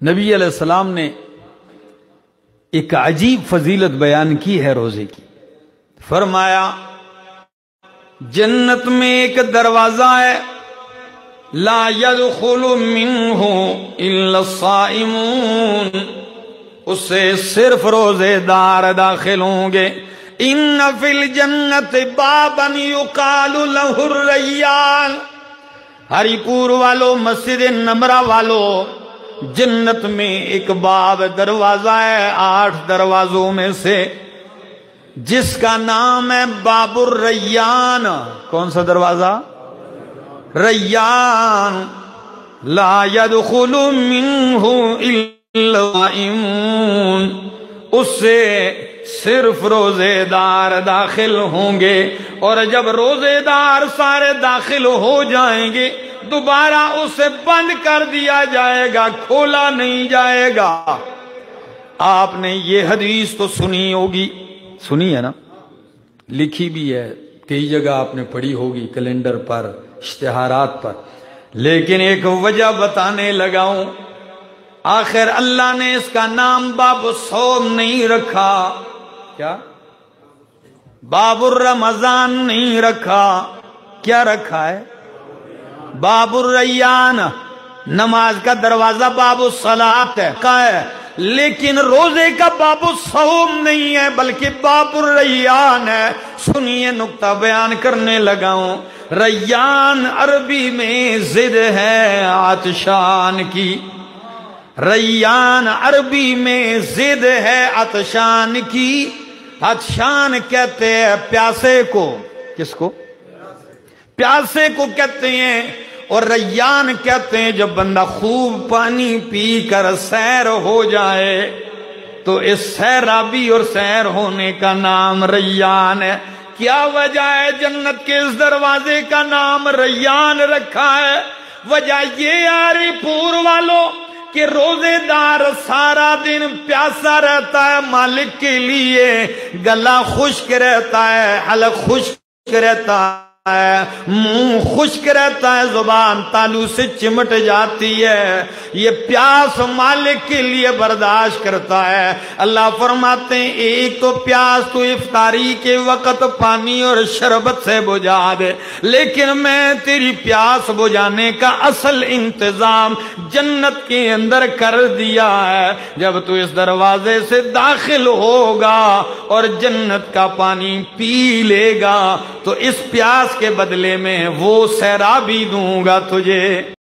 نبی علیہ السلام نے ایک عجیب فضیلت بیان کی ہے روزے کی. فرمایا جنت میں ایک دروازہ ہے لا يدخل منہ الا الصائمون، اس سے صرف روزے دار داخل ہوں گے. ان فی الجنت بابا یقال لہ الریان، ہری پور والو، مسجد نمرہ والو، جنت میں ایک باب دروازہ ہے 8 دروازوں میں سے، جس کا نام ہے باب الریان. کون سا دروازہ؟ ریان. لا يدخل منہ الا الصائمون، اس سے صرف روزے دار داخل ہوں گے. اور جب روزے دار سارے داخل ہو جائیں گے دوبارہ اسے بند کر دیا جائے گا، کھولا نہیں جائے گا. آپ نے یہ حدیث تو سنی ہوگی، سنی ہے نا، لکھی بھی ہے، کئی جگہ آپ نے پڑھی ہوگی، کیلنڈر پر، اشتہارات پر. لیکن ایک وجہ بتانے لگا ہوں، آخر اللہ نے اس کا نام باب الصوم نہیں رکھا، کیا؟ باب الرمضان نہیں رکھا، کیا رکھا ہے؟ باب الریان. نماز کا دروازہ باب الصلاۃ ہے، لیکن روزے کا باب الصوم نہیں ہے بلکہ باب الریان ہے. سنیے نکتہ بیان کرنے لگا ہوں. ریان عربی میں ضد ہے عطشان کی، ریان عربی میں ضد ہے عطشان کی. عطشان کہتے ہیں پیاسے کو، کس کو؟ پیاسے کو کہتے ہیں. اور ریان کہتے ہیں جب بندہ خوب پانی پی کر سیر ہو جائے تو اس سیرابی اور سیر ہونے کا نام ریان ہے. کیا وجہ ہے جنت کے اس دروازے کا نام ریان رکھا ہے؟ وجہ یہ ہری پور والوں کہ روزے دار سارا دن پیاسا رہتا ہے، مالک کے لیے گلا خشک رہتا ہے، حلق خشک رہتا ہے، منہ خشک رہتا ہے، زبان تالو سے چمٹ جاتی ہے. یہ پیاس مالک کے لیے برداشت کرتا ہے. اللہ فرماتے ہیں ایک تو پیاس تو افطاری کے وقت پانی اور شربت سے بجھا دے، لیکن میں تیری پیاس بجھانے کا اصل انتظام جنت کے اندر کر دیا ہے. جب تو اس دروازے سے داخل ہوگا اور جنت کا پانی پی لے گا تو اس پیاس کے بدلے میں وہ سیرابی دوں گا تجھے.